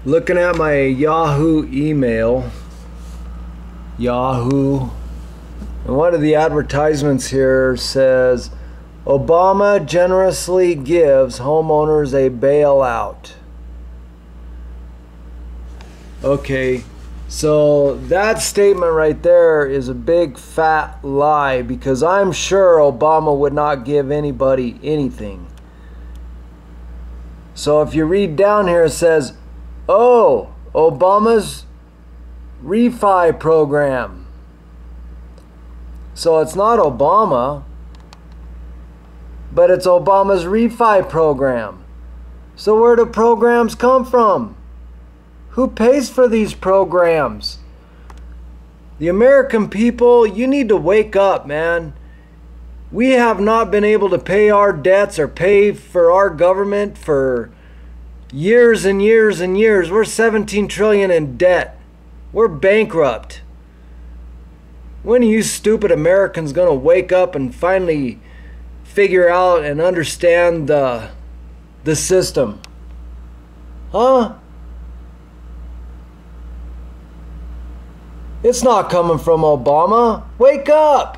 Looking at my Yahoo email, and one of the advertisements here says, Obama generously gives homeowners a bailout. Okay, so that statement right there is a big fat lie, because I'm sure Obama would not give anybody anything. So if you read down here, it says, oh, Obama's refi program. So it's not Obama, but it's Obama's refi program. So where do programs come from? Who pays for these programs? The American people, you need to wake up, man. We have not been able to pay our debts or pay for our government for years and years and years. We're 17 trillion in debt. We're bankrupt. When are you stupid Americans gonna wake up and finally figure out and understand the system? Huh? It's not coming from Obama. Wake up!